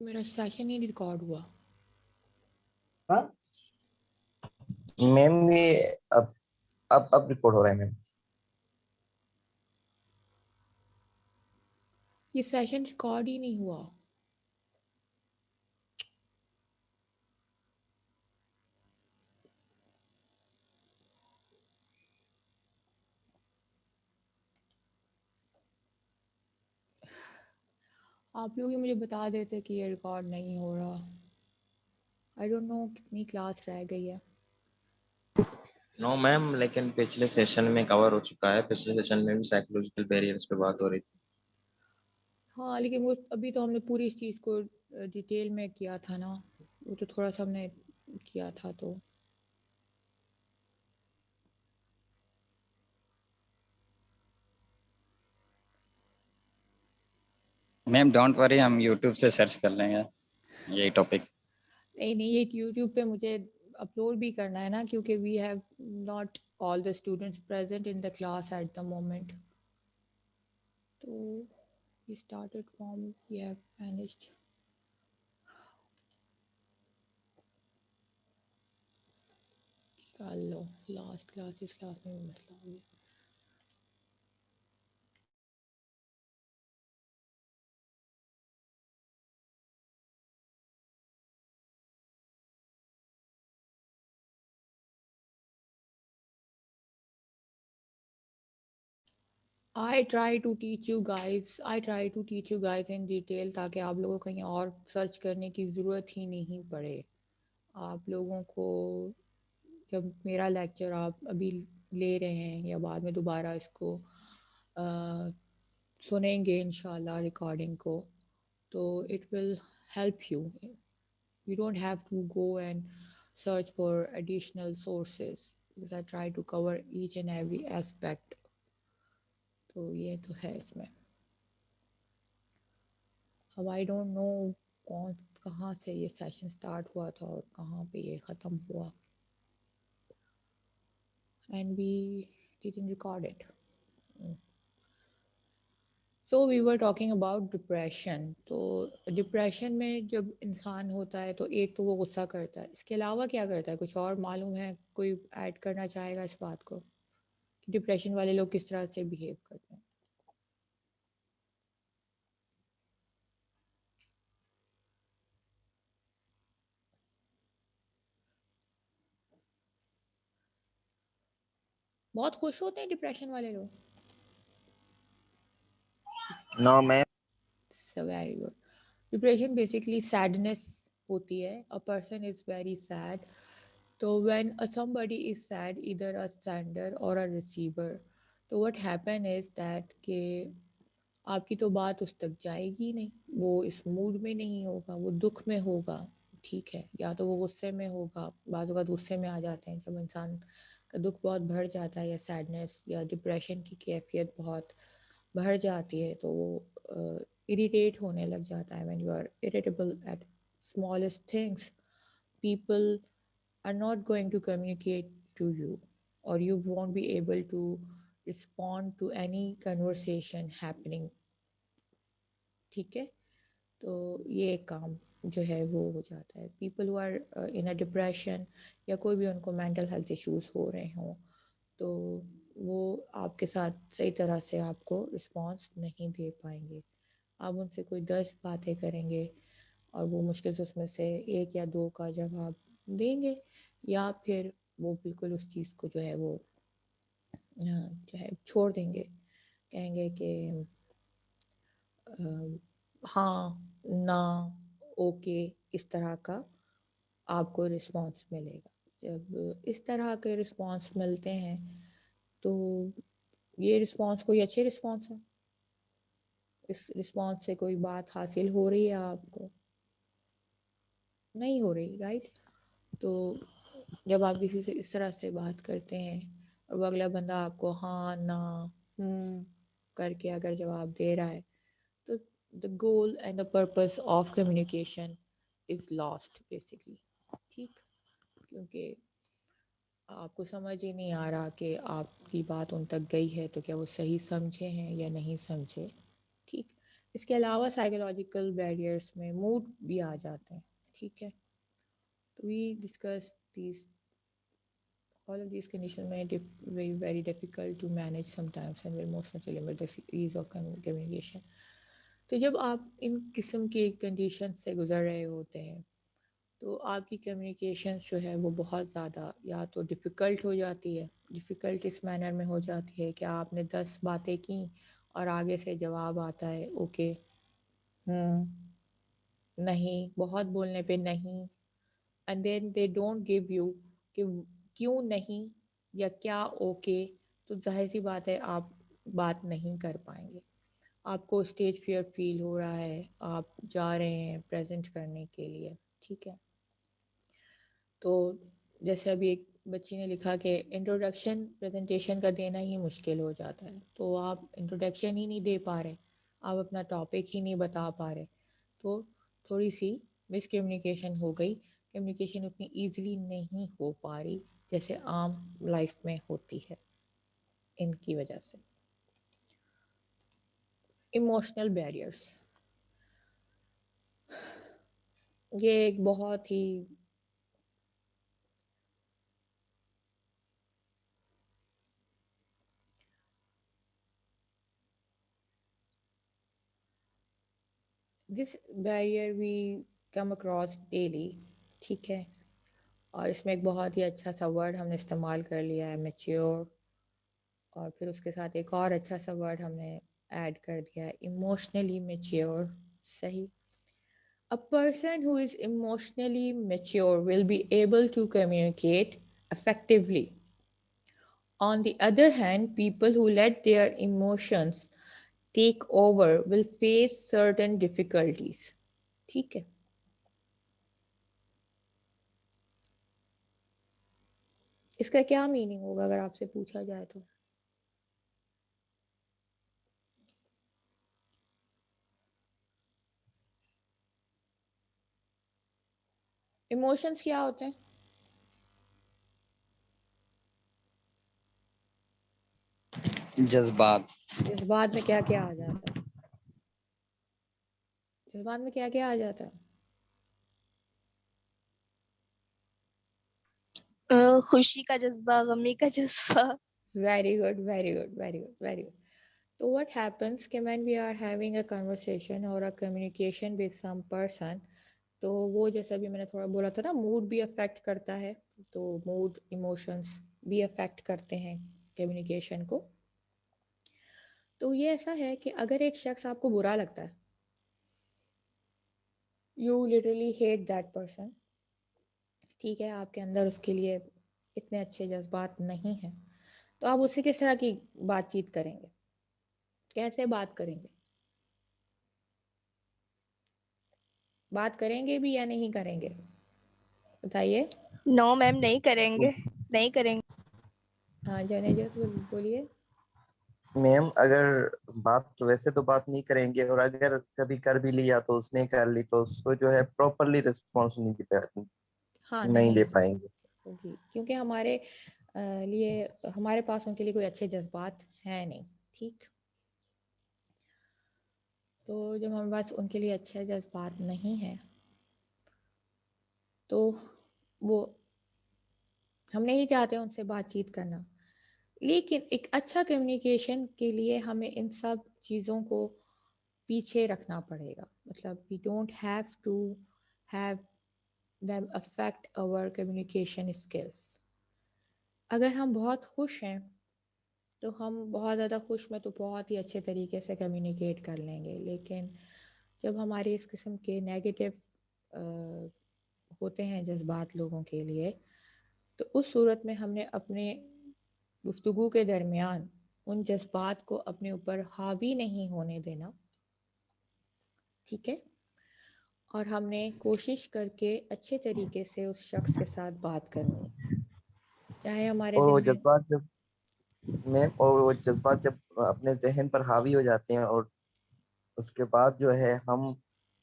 میرا سیشن ہی ریکارڈ ہوا. ہاں میم یہ اب ریکارڈ ہو رہا ہے میم. یہ سیشن ریکارڈ ہی نہیں ہوا. آپ لوگ یہ مجھے بتا دیتے کہ یہ ریکارڈ نہیں ہو رہا. آئی ڈونٹ نو کتنی کلاس رہ گئی ہے. نو میم، لیکن پچھلے سیشن میں کور ہو چکا ہے. پچھلے سیشن میں بھی سائیکولوجیکل بیریئرس پہ بات ہو رہی تھی. ہاں لیکن وہ ابھی تو ہم نے پوری اس چیز کو ڈیٹیل میں کیا تھا نا. وہ تو تھوڑا سا ہم نے کیا تھا تو میم ڈونٹ وری، ہم یوٹیوب سے سرچ کر لیں گے یہی ٹاپک. نہیں یہ یوٹیوب پہ مجھے اپلوڈ بھی کرنا ہے نا، کیونکہ we have not all the students present in the class at the moment. تو یہ started from we have managed. کر لو لاسٹ کلاس، اس کلاس میں بھی مسئلہ ہو گیا. I try to teach you guys in detail تاکہ آپ لوگوں کو کہیں اور سرچ کرنے کی ضرورت ہی نہیں پڑے. آپ لوگوں کو جب میرا لیکچر آپ ابھی لے رہے ہیں یا بعد میں دوبارہ اس کو سنیں گے انشاءاللہ ریکارڈنگ کو، تو it will help you. You don't have to go and search for additional sources because I try to cover each and every aspect. تو یہ تو ہے اس میں. اب آئی ڈونٹ نو کہاں سے یہ سیشن سٹارٹ ہوا تھا اور کہاں پہ یہ ختم ہوا. And we didn't record it. So we were talking about depression. تو ڈپریشن میں جب انسان ہوتا ہے تو ایک تو وہ غصہ کرتا ہے، اس کے علاوہ کیا کرتا ہے؟ کچھ اور معلوم ہے؟ کوئی ایڈ کرنا چاہے گا اس بات کو کہ ڈپریشن والے لوگ کس طرح سے بیہیو کرتے ہیں؟ بہت خوش ہوتے ہیں ڈپریشن والے لوگ. No ma'am. Very good. Depression basically sadness ہوتی ہے. A person is very sad. تو when somebody is sad, either a sender or a receiver, تو what happen is that کہ آپ کی تو بات اس تک جائے گی نہیں. وہ اس موڈ میں نہیں ہوگا، وہ دکھ میں ہوگا. ٹھیک ہے، یا تو وہ غصے میں ہوگا. بعض اوقات غصے میں آ جاتے ہیں جب انسان کا دکھ بہت بڑھ جاتا ہے یا سیڈنس یا ڈپریشن کی کیفیت بہت بڑھ جاتی ہے تو وہ اریٹیٹ ہونے لگ جاتا ہے. when you are irritable at smallest things, people are not going to communicate to you or you won't be able to respond to any conversation happening. ٹھیک ہے، تو یہ ایک کام جو ہے وہ ہو جاتا ہے. People who are in a depression یا کوئی بھی ان کو مینٹل ہیلتھ ایشوز ہو رہے ہوں تو وہ آپ کے ساتھ صحیح طرح سے آپ کو رسپانس نہیں دے پائیں گے. آپ ان سے کوئی 10 باتیں کریں گے اور وہ مشکل سے اس میں سے 1 یا 2 کا جواب دیں گے، یا پھر وہ بالکل اس چیز کو جو ہے وہ جو ہے چھوڑ دیں گے. کہیں گے کہ ہاں، نہ، اوکے، اس طرح کا آپ کو رسپانس ملے گا. جب اس طرح کے رسپانس ملتے ہیں تو یہ رسپانس کوئی اچھے رسپانس ہیں؟ اس رسپانس سے کوئی بات حاصل ہو رہی ہے آپ کو؟ نہیں ہو رہی، رائٹ؟ تو جب آپ کسی سے اس طرح سے بات کرتے ہیں اور وہ اگلا بندہ آپ کو ہاں، نہ، کر کے اگر جواب دے رہا ہے تو the goal and the purpose of communication is lost basically. ٹھیک، کیونکہ آپ کو سمجھ ہی نہیں آ رہا کہ آپ کی بات ان تک گئی ہے تو کیا وہ صحیح سمجھے ہیں یا نہیں سمجھے. ٹھیک، اس کے علاوہ سائیکولوجیکل بیریئرس میں موڈ بھی آ جاتے ہیں. ٹھیک ہے, تو we discuss these all of these conditions may be very difficult to manage sometimes and will most naturally limit the ease of communication. تو جب آپ ان قسم کی کنڈیشن سے گزر رہے ہوتے ہیں تو آپ کی کمیونیکیشن جو ہے وہ بہت زیادہ یا تو ڈیفیکلٹ ہو جاتی ہے. ڈیفیکلٹ اس مینر میں ہو جاتی ہے کہ آپ نے 10 باتیں کیں اور آگے سے جواب آتا ہے اوکے, نہیں, بہت بولنے پہ نہیں, and then they don't give you کہ کیوں نہیں یا کیا اوکے. تو ظاہر سی بات ہے آپ بات نہیں کر پائیں گے. آپ کو اسٹیج فیئر فیل ہو رہا ہے, آپ جا رہے ہیں پریزنٹ کرنے کے لیے. ٹھیک ہے, تو جیسے ابھی ایک بچی نے لکھا کہ انٹروڈکشن پریزنٹیشن کا دینا ہی مشکل ہو جاتا ہے. تو آپ انٹروڈکشن ہی نہیں دے پا رہے, آپ اپنا ٹاپک ہی نہیں بتا پا رہے, تو تھوڑی سی مس کمیونیکیشن ہو گئی. کمیونیکیشن اتنی ایزیلی نہیں ہو پا رہی جیسے عام لائف میں ہوتی ہے ان کی وجہ سے. ایموشنل بیریئرس, یہ ایک بہت ہی دس بیریئر وی کم اکراس ڈیلی. ٹھیک ہے, اور اس میں ایک بہت ہی اچھا سا ورڈ ہم نے استعمال کر لیا ہے, میچیور, اور پھر اس کے ساتھ ایک اور اچھا سا ورڈ ہم نے ایڈ کر دیا ہے, ایموشنلی میچیور. صحیح. A person who is emotionally mature will be able to communicate effectively. On the other hand, people who let their emotions take over will face certain difficulties. ٹھیک ہے, اس کا کیا میننگ ہوگا اگر آپ سے پوچھا جائے تو؟ ایموشنس کیا ہوتے ہیں؟ جذبات. جذبات میں کیا کیا آ جاتا ہے؟ جذبات میں کیا کیا آ جاتا ہے؟ خوشی کا جذبہ, غمی کا جذبہ. Very good, very good, very good, very good. تو what happens کہ when we are having a conversation or a communication with some person, تو وہ جیسا بھی میں نے تھوڑا بولا تھا نا, موڈ بھی افیکٹ کرتا ہے. تو موڈ, ایموشنس بھی افیکٹ کرتے ہیں کمیونیکیشن کو. تو یہ ایسا ہے کہ اگر ایک شخص آپ کو برا لگتا ہے, you literally hate that person, ٹھیک ہے, آپ کے اندر اس کے لیے اتنے اچھے جذبات نہیں ہیں, تو آپ اس سے کس طرح کی بات چیت کریں گے؟ کیسے بات کریں گے؟ بات کریں گے بھی یا نہیں کریں گے؟ بتائیے. نو میم, نہیں کریں گے, نہیں کریں گے. ہاں جنیجت بولیے. میم اگر بات تو ویسے تو بات نہیں کریں گے, اور اگر کبھی کر بھی لیا تو اس نے کر لی تو اس کو جو ہے پراپرلی رسپانس ہاں نہیں دے پائیں گے. ہوگی, کیونکہ ہمارے لیے, ہمارے پاس ان کے لیے کوئی اچھے جذبات ہیں نہیں. ٹھیک, تو جب ہمارے پاس ان کے لیے اچھے جذبات نہیں ہیں تو وہ, ہم نہیں چاہتے ان سے بات چیت کرنا. لیکن ایک اچھا کمیونیکیشن کے لیے ہمیں ان سب چیزوں کو پیچھے رکھنا پڑے گا. مطلب we don't have to have them affect our communication skills. اگر ہم بہت خوش ہیں تو ہم بہت زیادہ خوش میں تو بہت ہی اچھے طریقے سے کمیونیکیٹ کر لیں گے, لیکن جب ہمارے اس قسم کے نیگیٹو ہوتے ہیں جذبات لوگوں کے لیے, تو اس صورت میں ہم نے اپنے گفتگو کے درمیان ان جذبات کو اپنے اوپر حاوی نہیں ہونے دینا. ٹھیک ہے, اور ہم نے کوشش کر کے اچھے طریقے سے اس شخص کے ساتھ بات کرنی, چاہے ہمارے اور وہ دل میں. جذبات جب اپنے ذہن پر حاوی ہو جاتے ہیں, اور اس کے بعد جو ہے ہم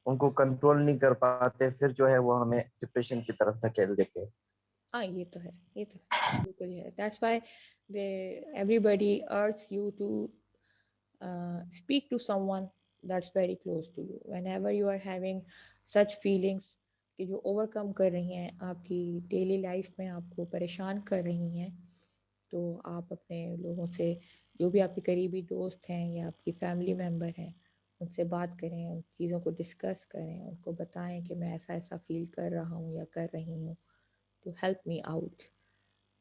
ان کو کنٹرول نہیں کر پاتے, پھر جو ہے وہ ہمیں ڈپریشن کی طرف دھکیل دیتے ہیں. ہاں یہ تو ہے, یہ تو بالکل ہے. That's why everybody urges you to speak to someone that's very close to you. Whenever you are having such feelings کہ جو اوور کم کر رہی ہیں آپ کی ڈیلی لائف میں آپ کو پریشان کر رہی ہیں, تو آپ اپنے لوگوں سے, جو بھی آپ کے قریبی دوست ہیں یا آپ کی فیملی ممبر ہیں, ان سے بات کریں, ان چیزوں کو ڈسکس کریں, ان کو بتائیں کہ میں ایسا ایسا فیل کر رہا ہوں یا کر رہی ہوں, تو ہیلپ می آؤٹ.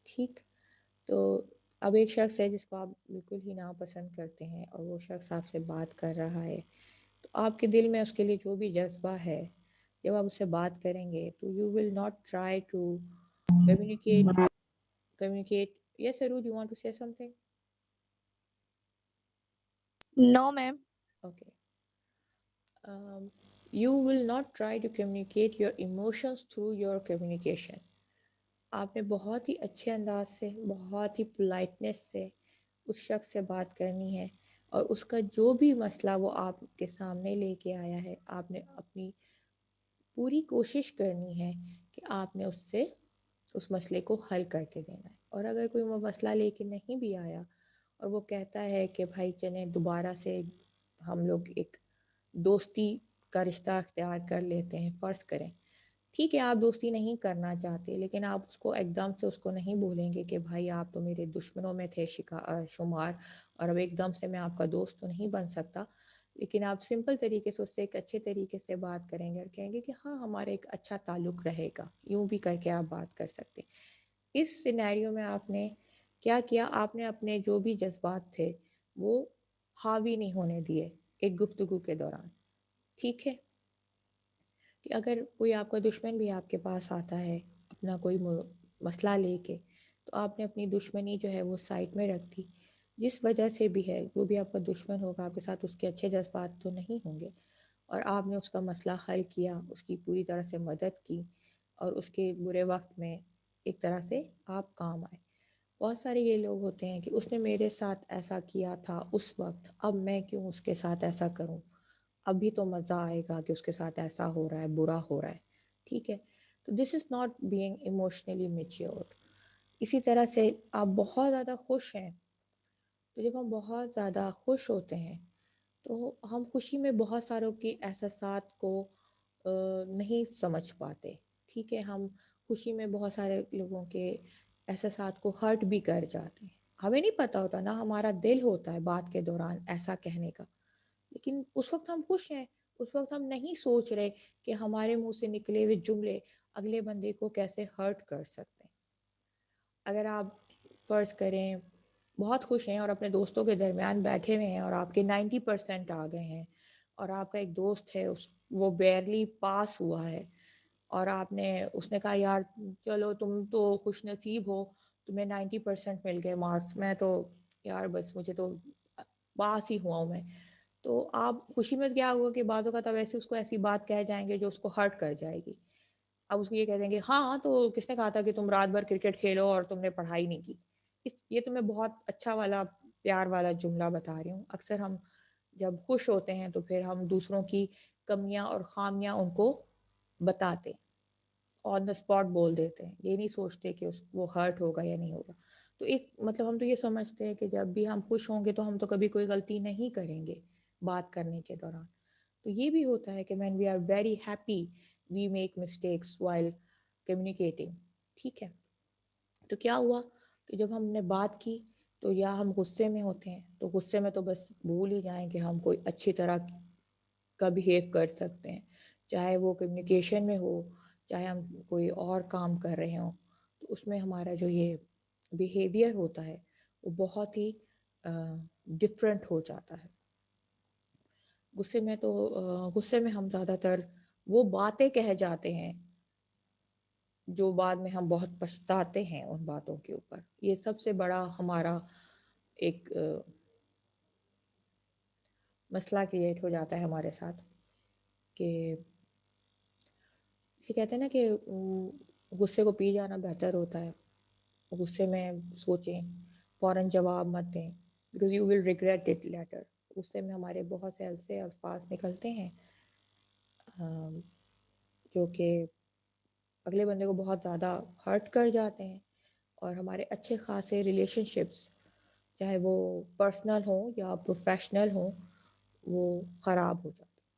ٹھیک, تو اب ایک شخص ہے جس کو آپ بالکل ہی ناپسند کرتے ہیں اور وہ شخص آپ سے بات کر رہا ہے, تو آپ کے دل میں اس کے لیے جو بھی جذبہ ہے, جب آپ اس سے بات کریں گے تو you will not try to communicate. Yes, Arud, you want to say something? No, ma'am. Okay. You will not try to communicate your emotions through your communication. آپ نے بہت ہی اچھے انداز سے, بہت ہی پولائٹنس سے اس شخص سے بات کرنی ہے, اور اس کا جو بھی مسئلہ وہ آپ کے سامنے لے کے آیا ہے, آپ نے اپنی پوری کوشش کرنی ہے کہ آپ نے اس سے اس مسئلے کو حل کر کے دینا ہے. اور اگر کوئی وہ مسئلہ لے کے نہیں بھی آیا اور وہ کہتا ہے کہ بھائی چلیں دوبارہ سے ہم لوگ ایک دوستی کا رشتہ اختیار کر لیتے ہیں, فرض کریں, ٹھیک ہے آپ دوستی نہیں کرنا چاہتے, لیکن آپ اس کو ایک دم سے اس کو نہیں بولیں گے کہ بھائی آپ تو میرے دشمنوں میں تھے شمار, اور اب ایک دم سے میں آپ کا دوست تو نہیں بن سکتا. لیکن آپ سمپل طریقے سے اس سے ایک اچھے طریقے سے بات کریں گے اور کہیں گے کہ ہاں ہمارا ایک اچھا تعلق رہے گا, یوں بھی کر کے آپ بات کر سکتے. اس سینیریو میں آپ نے کیا کیا, آپ نے اپنے جو بھی جذبات تھے وہ حاوی نہیں ہونے دیے ایک گفتگو کے دوران. ٹھیک ہے, کہ اگر کوئی آپ کا دشمن بھی آپ کے پاس آتا ہے اپنا کوئی مسئلہ لے کے, تو آپ نے اپنی دشمنی جو ہے وہ سائڈ میں رکھ دی. جس وجہ سے بھی ہے, جو بھی آپ کا دشمن ہوگا آپ کے ساتھ اس کے اچھے جذبات تو نہیں ہوں گے, اور آپ نے اس کا مسئلہ حل کیا, اس کی پوری طرح سے مدد کی, اور اس کے برے وقت میں ایک طرح سے آپ کام آئے. بہت سارے یہ لوگ ہوتے ہیں کہ اس نے میرے ساتھ ایسا کیا تھا اس وقت, اب میں کیوں اس کے ساتھ ایسا کروں, ابھی تو مزہ آئے گا کہ اس کے ساتھ ایسا ہو رہا ہے, برا ہو رہا ہے. ٹھیک ہے, تو this is not being emotionally mature. اسی طرح سے آپ بہت زیادہ خوش ہیں, تو جب ہم بہت زیادہ خوش ہوتے ہیں تو ہم خوشی میں بہت ساروں کے احساسات کو نہیں سمجھ پاتے. ٹھیک ہے, ہم خوشی میں بہت سارے لوگوں کے احساسات کو ہرٹ بھی کر جاتے ہیں. ہمیں نہیں پتہ ہوتا نا, ہمارا دل ہوتا ہے بات کے دوران ایسا کہنے کا, لیکن اس وقت ہم خوش ہیں, اس وقت ہم نہیں سوچ رہے کہ ہمارے منہ سے نکلے ہوئے جملے اگلے بندے کو کیسے ہرٹ کر سکتے ہیں. اگر آپ فرض کریں بہت خوش ہیں اور اپنے دوستوں کے درمیان بیٹھے ہوئے ہیں اور آپ کے 90% آ گئے ہیں, اور آپ کا ایک دوست ہے وہ بیئرلی پاس ہوا ہے, اور اس نے کہا یار چلو تم تو خوش نصیب ہو, تمہیں 90% مل گئے مارکس, میں تو یار بس مجھے تو پاس ہی ہوا ہوں میں. تو آپ خوشی میں کیا ہوا کہ بعضوں کا تب ایسے اس کو ایسی بات کہہ جائیں گے جو اس کو ہرٹ کر جائے گی. اب اس کو یہ کہہ دیں گے ہاں تو کس نے کہا تھا کہ تم رات بھر کرکٹ کھیلو اور تم نے پڑھائی نہیں کی. یہ تو میں بہت اچھا والا پیار والا جملہ بتا رہی ہوں. اکثر ہم جب خوش ہوتے ہیں تو پھر ہم دوسروں کی کمیاں اور خامیاں ان کو بتاتے, آن دا اسپاٹ بول دیتے ہیں, یہ نہیں سوچتے کہ وہ ہرٹ ہوگا یا نہیں ہوگا. تو ایک مطلب ہم تو یہ سمجھتے ہیں کہ جب بھی ہم خوش ہوں گے تو ہم تو کبھی کوئی غلطی نہیں کریں گے بات کرنے کے دوران. تو یہ بھی ہوتا ہے کہ when we are very happy we make mistakes while communicating. ٹھیک ہے, تو کیا ہوا کہ جب ہم نے بات کی تو یا ہم غصے میں ہوتے ہیں, تو غصے میں تو بس بھول ہی جائیں کہ ہم کوئی اچھی طرح کا بیہیو کر سکتے ہیں, چاہے وہ کمیونیکیشن میں ہو, چاہے ہم کوئی اور کام کر رہے ہوں. تو اس میں ہمارا جو یہ بیہیویئر ہوتا ہے وہ بہت ہی ڈفرینٹ ہو جاتا ہے. غصے میں ہم زیادہ تر وہ باتیں کہہ جاتے ہیں جو بعد میں ہم بہت پچھتاتے ہیں ان باتوں کے اوپر. یہ سب سے بڑا ہمارا ایک مسئلہ کریٹ ہو جاتا ہے ہمارے ساتھ, کہ اسے کہتے ہیں نا کہ غصے کو پی جانا بہتر ہوتا ہے. غصے میں سوچیں, فوراً جواب مت دیں, because you will regret it later. غصے میں ہمارے بہت سے ایسے الفاظ نکلتے ہیں جو کہ اگلے بندے کو بہت زیادہ ہرٹ کر جاتے ہیں, اور ہمارے اچھے خاصے ریلیشن شپس چاہے وہ پرسنل ہوں یا پروفیشنل ہوں وہ خراب ہو جاتا ہے۔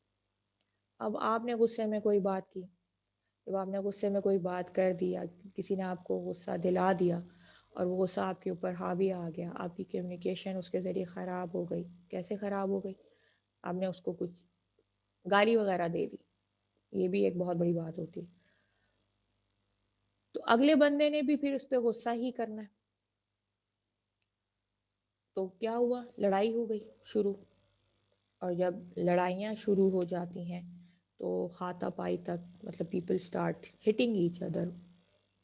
اب آپ نے غصے میں کوئی بات کی، جب آپ نے غصے میں کوئی بات کر دیا، کسی نے آپ کو غصہ دلا دیا اور وہ غصہ آپ کے اوپر حاوی آ گیا، آپ کی کمیونیکیشن اس کے ذریعے خراب ہو گئی۔ کیسے خراب ہو گئی؟ آپ نے اس کو کچھ گالی وغیرہ دے دی، یہ بھی ایک بہت بڑی بات ہوتی ہے، تو اگلے بندے نے بھی پھر اس پہ غصہ ہی کرنا ہے، تو کیا ہوا؟ لڑائی ہو گئی شروع، اور جب لڑائیاں شروع ہو جاتی ہیں تو ہاتھا پائی تک، مطلب people start hitting each other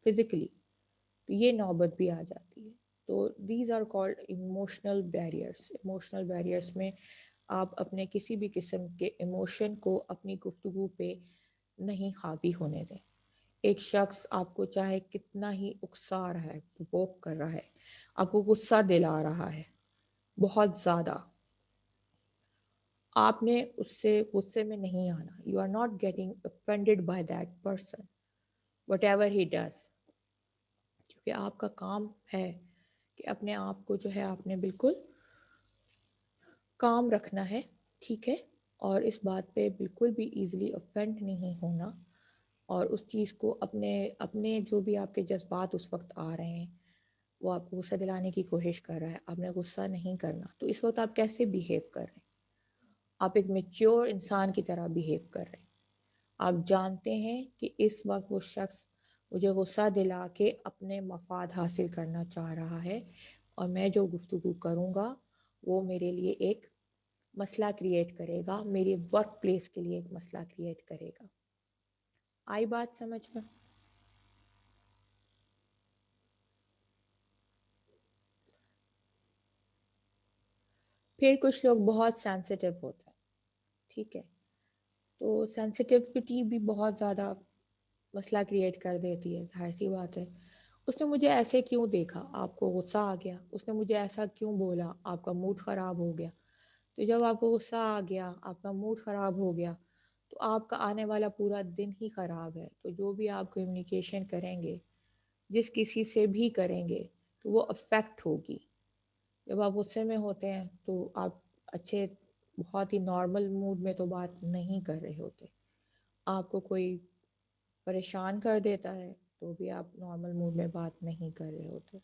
physically, تو یہ نوبت بھی آ جاتی ہے۔ تو these are called emotional barriers. Emotional barriers میں آپ اپنے کسی بھی قسم کے ایموشن کو اپنی گفتگو پہ نہیں حاوی ہونے دیں۔ ایک شخص آپ کو چاہے کتنا ہی اکسا رہا ہے، پرووک کر رہا ہے، آپ کو غصہ دلا رہا ہے بہت زیادہ، آپ نے اس سے غصے میں نہیں آنا۔ You are not getting offended by that person whatever he does, کیونکہ آپ کا کام ہے کہ اپنے آپ کو جو ہے آپ نے بالکل کام رکھنا ہے، ٹھیک ہے، اور اس بات پہ بالکل بھی ایزیلی offend نہیں ہونا، اور اس چیز کو اپنے جو بھی آپ کے جذبات اس وقت آ رہے ہیں، وہ آپ کو غصہ دلانے کی کوشش کر رہا ہے، آپ نے غصہ نہیں کرنا۔ تو اس وقت آپ کیسے بیہیو کر رہے ہیں؟ آپ ایک میچور انسان کی طرح بیہیو کر رہے ہیں۔ آپ جانتے ہیں کہ اس وقت وہ شخص مجھے غصہ دلا کے اپنے مفاد حاصل کرنا چاہ رہا ہے، اور میں جو گفتگو کروں گا وہ میرے لیے ایک مسئلہ کریٹ کرے گا، میری ورک پلیس کے لیے ایک مسئلہ کریٹ کرے گا۔ آئی بات سمجھ میں؟ پھر کچھ لوگ بہت سینسیٹیو ہوتے ہیں، ٹھیک ہے، تو سینسیٹیوٹی بھی بہت زیادہ مسئلہ کریٹ کر دیتی ہے، ظاہر سی بات ہے۔ اس نے مجھے ایسے کیوں دیکھا، آپ کو غصہ آ گیا، اس نے مجھے ایسا کیوں بولا، آپ کا موڈ خراب ہو گیا۔ تو جب آپ کو غصہ آ گیا، آپ کا موڈ خراب ہو گیا، تو آپ کا آنے والا پورا دن ہی خراب ہے۔ تو جو بھی آپ کمیونیکیشن کریں گے، جس کسی سے بھی کریں گے، تو وہ افیکٹ ہوگی۔ جب آپ غصے میں ہوتے ہیں تو آپ اچھے بہت ہی نارمل موڈ میں تو بات نہیں کر رہے ہوتے، آپ کو کوئی پریشان کر دیتا ہے تو بھی آپ نارمل موڈ میں بات نہیں کر رہے ہوتے۔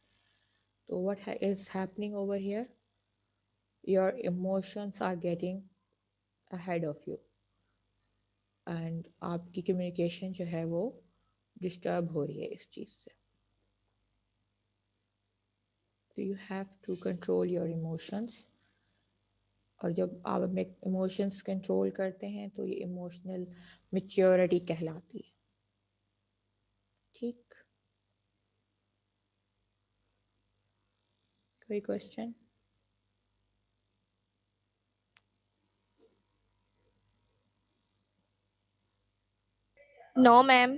تو what is happening over here? Your emotions are getting ahead of you and آپ کی کمیونیکیشن جو ہے وہ ڈسٹرب ہو رہی ہے اس چیز سے۔ So you have to control your emotions، اور جب آپ اپنے ایموشنس کنٹرول کرتے ہیں تو یہ ایموشنل میچیورٹی کہلاتی ہے، ٹھیک؟ کوئی کوشچن؟ No, ma'am.